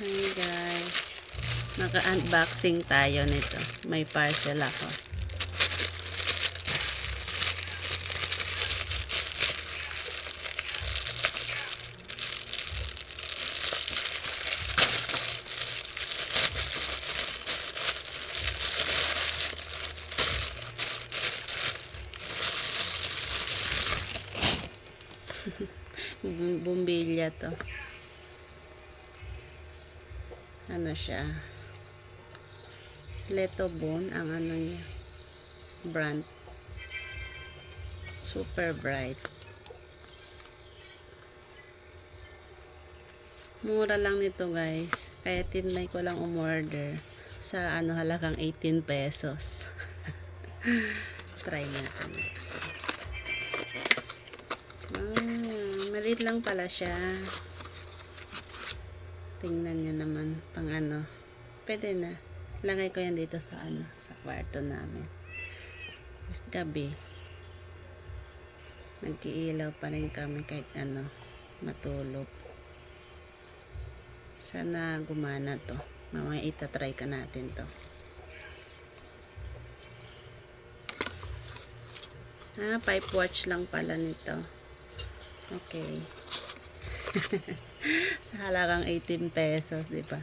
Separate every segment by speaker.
Speaker 1: Hi guys, naka-unboxing tayo nito. May parcel ako. Bumbilya to. Ano siya? Letobon ang ano niya. Brand. Super bright. Mura lang nito guys. Kaya tinlay ko lang umorder sa ano halagang 18 pesos. Try natin next. Maliit lang pala siya. Tingnan nyo naman pang ano. Pwede na. Lagay ko yan dito sa ano, sa kwarto namin. Mas gabi. Nag-iilaw pa rin kami kahit ano, matulog. Sana gumana to. Mamaya itatry ka natin to. Pipe watch lang pala nito. Okay. Sa halagang 18 pesos, di ba?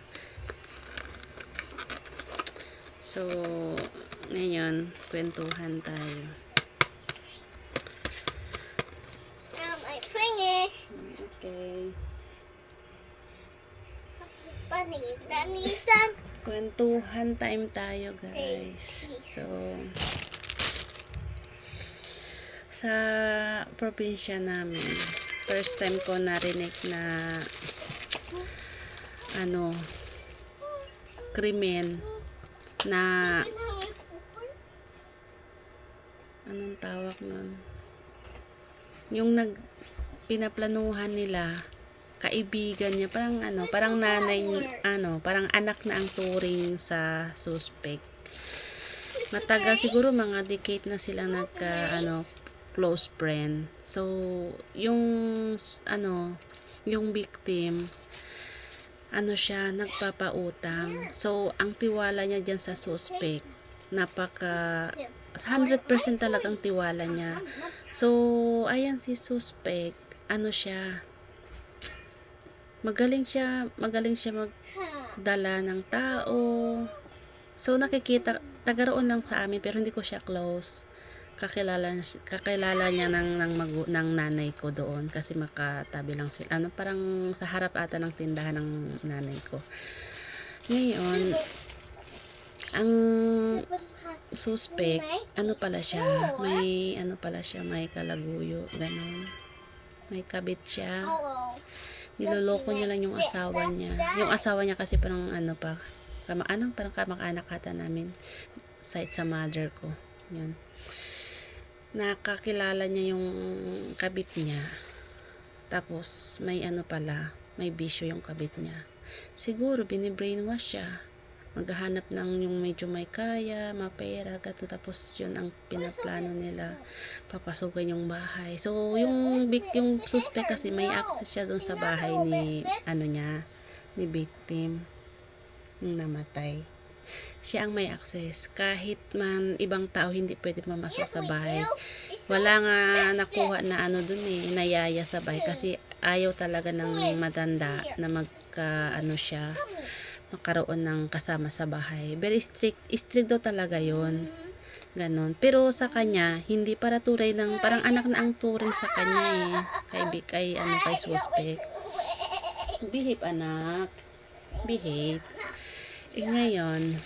Speaker 1: So, ngayon, kwentuhan tayo.
Speaker 2: I finished.
Speaker 1: Okay.
Speaker 2: Panisan.
Speaker 1: Kwentuhan time tayo, guys. So, sa probinsya namin, first time ko narinig na ano, krimen na anong tawag nun? Yung pinaplanuhan nila, kaibigan niya, parang ano, parang nanay, ano, parang anak na ang turing sa suspect. Matagal siguro mga decade na sila ano, close friend. So, yung ano, yung victim, ano siya, nagpapautang. So, ang tiwala niya dyan sa suspect, napaka 100% talagang tiwala niya. So, ayan si suspect, ano siya, magaling siya magdala ng tao. So, nakikita, taga roon lang sa amin, pero hindi ko siya close. Kakilala niya ng nanay ko doon kasi makatabi lang sila. Ano, parang sa harap ata ng tindahan ng nanay ko. Ngayon, ang suspect, ano pala siya, may kalaguyo, ganun. May kabit siya. Niloloko niya lang yung asawa niya. Yung asawa niya kasi parang ano pa, parang kamag-anak ata namin, side sa mother ko. Yun. Nakakilala niya yung kabit niya. Tapos, may ano pala, may bisyo yung kabit niya. Siguro, binibrainwash siya. Maghahanap ng yung medyo may kaya, mapera, gato. Tapos, yun ang pinaplano nila. Papasukin yung bahay. So, yung suspect kasi, may access siya doon sa bahay ni, ano niya, ni victim, yung namatay. Siya ang may access. Kahit man ibang tao hindi pwede mamasok sa bahay. Wala nga nakuha na ano dun nayaya sa bahay kasi ayaw talaga ng matanda na ano siya, makaroon ng kasama sa bahay. Very strict daw talaga yon. Ganon. Pero sa kanya, hindi para turay ng, parang anak na ang turing sa kanya kay suspect. Behave anak. Behave. Ngayon,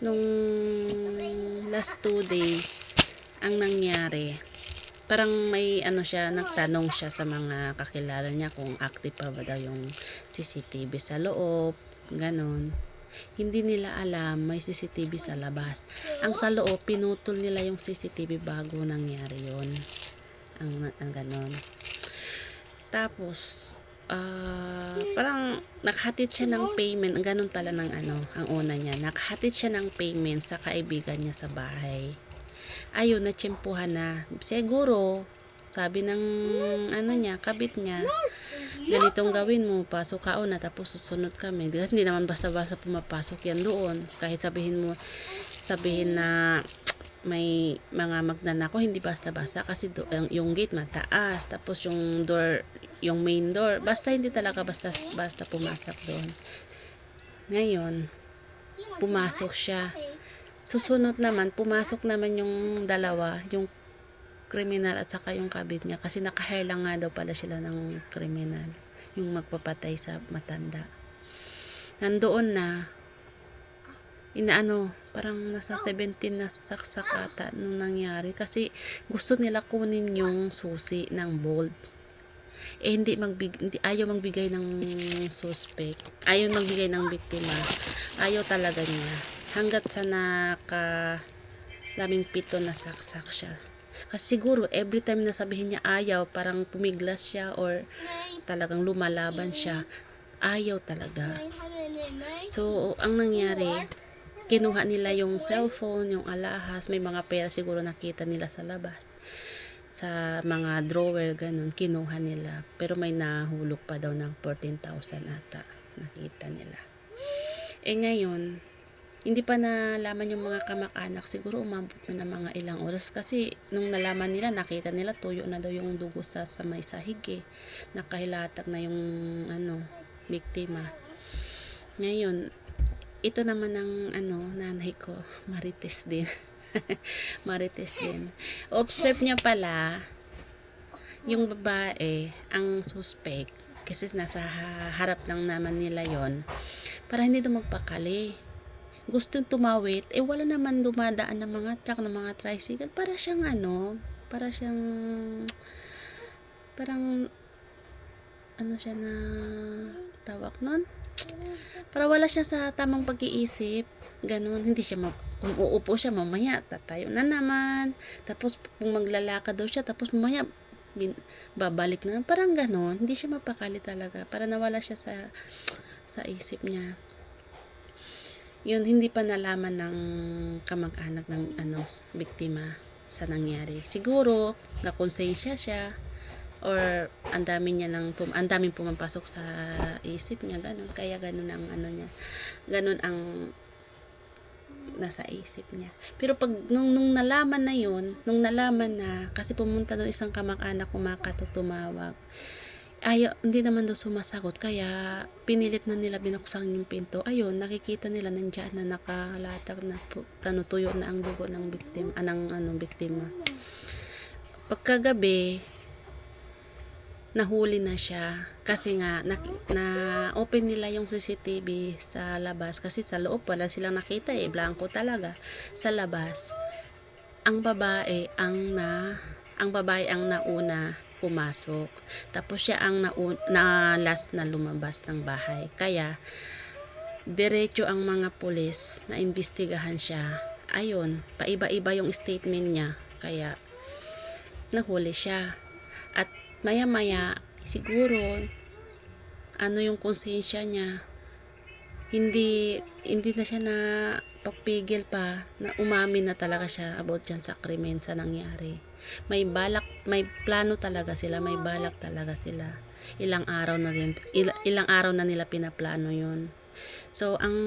Speaker 1: nung last 2 days, ang nangyari, parang may ano siya, nagtanong siya sa mga kakilala niya kung active pa ba daw yung CCTV sa loob, ganon. Hindi nila alam may CCTV sa labas. Ang sa loob, pinutol nila yung CCTV bago nangyari yun. Ang ganon. Tapos, parang nakahatid siya ng payment, ganun pala ng ano, ang una niya, nakahatid siya ng payment sa kaibigan niya sa bahay. Ayun, natsyempuhan na. Siguro, sabi ng ano niya, kabit niya, ganitong gawin mo, pasok ka na, tapos susunod kami. Hindi naman basta-basta pumapasok yan doon. Kahit sabihin na may mga magnanakaw, hindi basta-basta kasi yung gate mataas, tapos yung door, yung main door, basta hindi talaga basta pumasok doon. Ngayon, pumasok siya. Susunod naman, pumasok naman yung dalawa, yung kriminal at saka yung kabit niya, kasi nakahair lang nga daw pala sila ng kriminal, yung magpapatay sa matanda. Nandoon na, parang nasa 17 na saksak ata nung nangyari, kasi gusto nila kunin yung susi ng bolt. Ayaw magbigay ng suspect, ayaw magbigay ng biktima, ayaw talaga niya, hanggat sa labing 7 na saksak siya. Kasi siguro every time na sabihin niya ayaw, parang pumiglas siya or talagang lumalaban siya, ayaw talaga. So ang nangyari, kinuha nila yung cellphone, yung alahas, may mga pera siguro nakita nila sa labas, sa mga drawer, ganun, kinuha nila. Pero may nahulog pa daw ng 14,000 ata, nakita nila. Ngayon, hindi pa nalaman yung mga kamag-anak, siguro umabot na ng mga ilang oras, kasi nung nalaman nila, nakita nila tuyo na daw yung dugo sa may sahig nakahilatag na yung biktima. Ngayon, ito naman ang nanay ko, Marites din. Marites din. Observe niya pala yung babae, ang suspect, kasi nasa harap lang naman nila yon, para hindi daw magpakali. Gustong tumawid, wala naman dumadaan ng mga truck, ng mga tricycle, para siyang parang siya na tawag nun, para wala siya sa tamang pag-iisip, ganun. Hindi siya kung uupo siya, mamaya tatayo na naman, tapos kung maglalakad daw siya, tapos mamaya babalik na, parang ganun. Hindi siya mapakali talaga, para nawala siya sa isip niya. Yun, hindi pa nalaman ng kamag-anak ng biktima sa nangyari. Siguro nakonsensya siya, or ang daming pumapasok sa isip niya, ganun. Kaya ganun ang niya, ganun ang nasa isip niya. Pero pag nung nalaman na yun, kasi pumunta doon isang kamag-anak, tumawag, hindi naman daw sumasagot, kaya pinilit na nila, binuksan yung pinto. Ayun, nakikita nila nandiyan na nakalatag na tuyo na ang dugo ng biktima. Pagkagabi, nahuli na siya, kasi nga na open nila yung CCTV sa labas, kasi sa loob wala silang nakita, blanco talaga. Sa labas, ang babae ang nauna pumasok, tapos siya ang last na lumabas ng bahay. Kaya diretso ang mga pulis na imbestigahan siya. Ayun, paiba-iba yung statement niya, kaya nahuli siya. At maya-maya, siguro yung konsensya niya, hindi na siya na pagpigil pa, na umamin na talaga siya about dyan sa krimen, sa nangyari. May plano talaga sila, may balak talaga sila. Ilang araw na nila pinaplano yun. So ang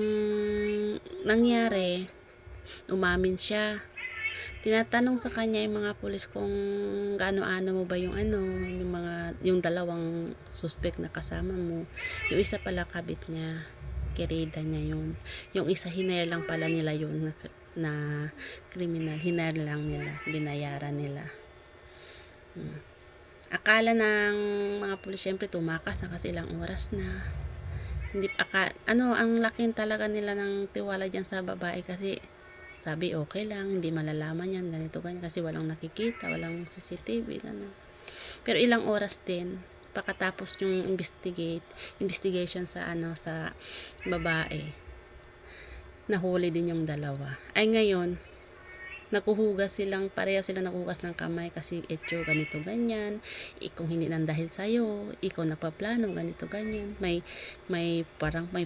Speaker 1: nangyari, umamin siya. Tinatanong sa kanya yung mga pulis kung gaano-ano mo ba yung yung dalawang suspect na kasama mo. Yung isa pala kabit niya, kirida niya yun. Yung isa, hinair lang pala nila yun na kriminal. Hinair lang nila, binayaran nila. Akala ng mga pulis, syempre tumakas na kasi ilang oras na. Ang laking talaga nila ng tiwala dyan sa babae, kasi sabi okay lang, hindi malalaman yan, ganito ganyan, kasi walang nakikita, walang CCTV, ganun. Pero ilang oras din pagkatapos yung investigation sa babae, nahuli din yung dalawa. Ngayon, pareho silang nakuhugas ng kamay, kasi ganito ganyan, kung hindi nang dahil sa'yo, ikaw nagpaplano, ganito ganyan, may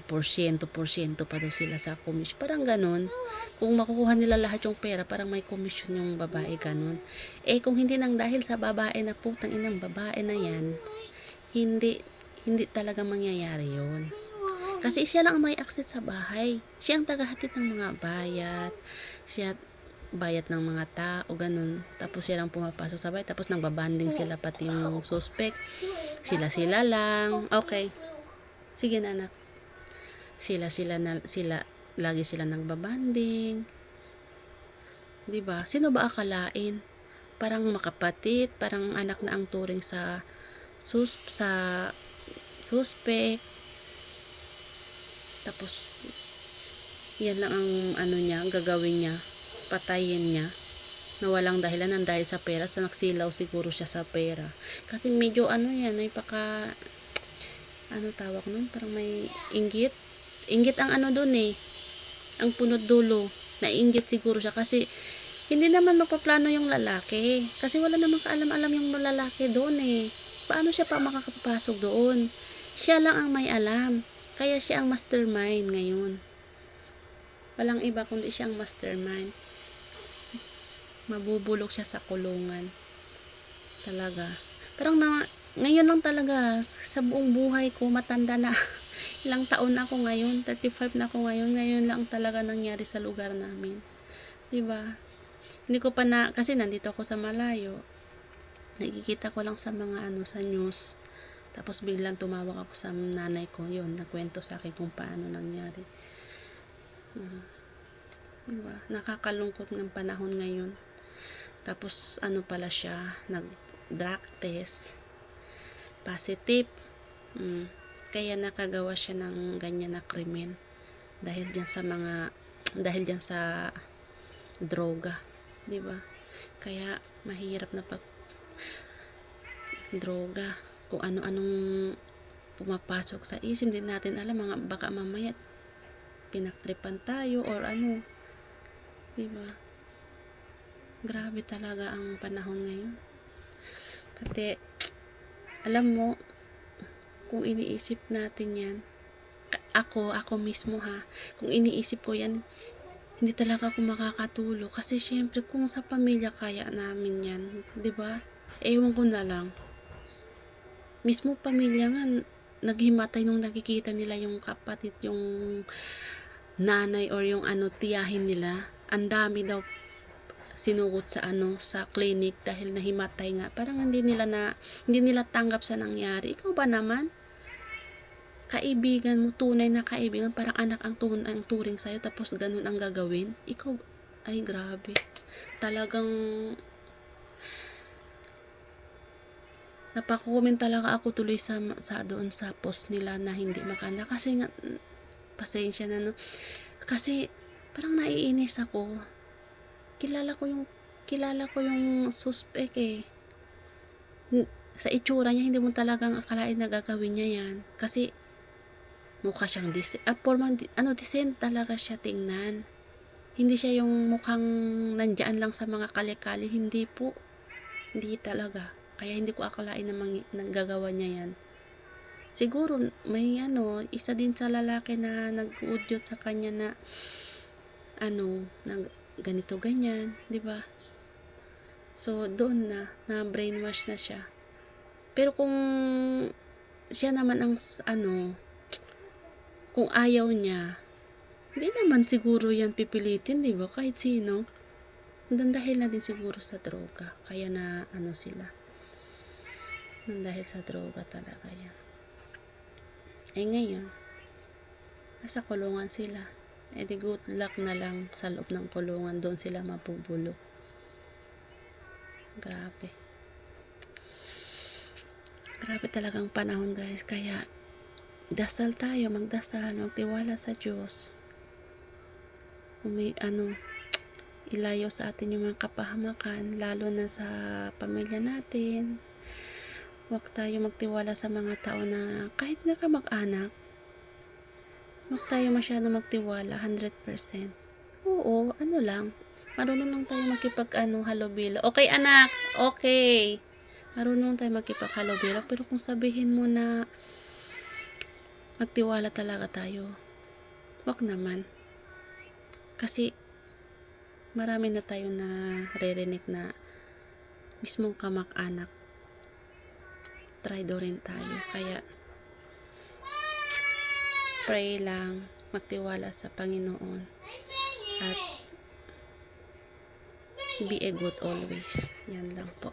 Speaker 1: porsyento pa daw sila sa komisyon, parang ganun. Kung makukuha nila lahat yung pera, parang may komisyon yung babae, ganun. Kung hindi nang dahil sa babae, na putang inang babae na yan, hindi hindi talaga mangyayari yun. Kasi siya lang ang may access sa bahay. Siya ang tagahatid ng mga bayat. Siya bayat ng mga tao, ganun. Tapos siya lang pumapasok sa bahay. Tapos nagbabanding sila pati yung suspect. Sila lang. Okay. Sige na anak. Sila lagi sila nagbabanding. 'Di ba? Sino ba akalain? Parang makapatid, parang anak na ang turing sa suspect. Tapos yan lang ang ano niya, ang gagawin niya, patayin niya na walang dahilan ng dahil sa pera, sa nagsilaw siguro siya sa pera. Kasi medyo ano yan, may ano tawag nun, parang may inggit. Inggit ang ano dun eh, ang punot dulo. Nainggit siguro siya kasi hindi naman magpaplano yung lalaki. Kasi wala namang kaalam-alam yung lalaki doon eh. Paano siya pa makakapasok doon? Siya lang ang may alam. Kaya siya ang mastermind ngayon. Walang iba kundi siya ang mastermind. Mabubulok siya sa kulungan. Talaga. Parang ngayon lang talaga sa buong buhay ko, matanda na. Ilang taon na ako ngayon, 35 na ako ngayon. Ngayon lang talaga nangyari sa lugar namin. 'Di ba? Hindi ko pa kasi nandito ako sa malayo. Nakikita ko lang sa mga sa news. Tapos biglang tumawag ako sa nanay ko. Yun, nagkwento sa akin kung paano nangyari. Diba? Nakakalungkot ng panahon ngayon. Tapos pala siya, nag-drug test. Positive. Kaya nakagawa siya ng ganyan na krimen. Dahil dyan sa droga. 'Di ba? Kaya mahirap na pag droga, kung ano-anong pumapasok sa isip, din natin alam, baka mamaya pinaktripan tayo or ano. 'Di ba? Grabe talaga ang panahon ngayon. Pati alam mo, kung iniisip natin 'yan, ako mismo ha, kung iniisip ko 'yan, hindi talaga ako makakatulog kasi syempre kung sa pamilya kaya namin 'yan, 'di ba? Ewan ko na lang. Mismo pamilya nga naghimatay nung nakikita nila yung kapatid, yung nanay or yung tiyahin nila. Ang dami daw sinugot sa clinic dahil nahimatay nga. Parang hindi nila tanggap sa nangyari. Ikaw ba naman? Kaibigan mo, tunay na kaibigan, parang anak ang turing sa'yo, tapos ganun ang gagawin. Ikaw, ay grabe. Talagang napakomment talaga ako tuloy sa doon sa post nila na hindi makanda. Kasi nga, pasensya na no. Kasi parang naiinis ako. Kilala ko yung suspect eh. Sa itsura niya, hindi mo talagang akalain na gagawin niya yan. Kasi mukha siyang decent talaga siya tingnan. Hindi siya yung mukhang nandyan lang sa mga kali-kali. Hindi po. Hindi talaga. Kaya hindi ko akalain na naggagawa niya yan. Siguro may isa din sa lalaki na nag-uudyot sa kanya na ganito ganyan, 'di ba? So doon na brainwash na siya. Pero kung siya naman ang kung ayaw niya, hindi naman siguro yan pipilitin, 'di ba? Kahit sino. Dahil na din siguro sa droga. Kaya na sila. Dahil sa droga talaga yan. Eh ngayon, nasa kulungan sila. Eh di good luck na lang sa loob ng kulungan, doon sila mabubulok. Grabe. Grabe talagang panahon guys. Kaya dasal tayo, magdasal, magtiwala sa Diyos. Ilayo sa atin yung mga kapahamakan, lalo na sa pamilya natin. Huwag tayo magtiwala sa mga tao na kahit nga kamag-anak. Huwag tayo masyado magtiwala 100%. Oo, lang. Marunong lang tayo halubilo. Okay anak, okay. Marunong tayo halubilo. Pero kung sabihin mo na magtiwala talaga tayo, huwag naman. Kasi marami na tayo na naririnig na mismong kamag-anak. Traido rin tayo. Kaya pray lang, magtiwala sa Panginoon, at be a good always. Yan lang po.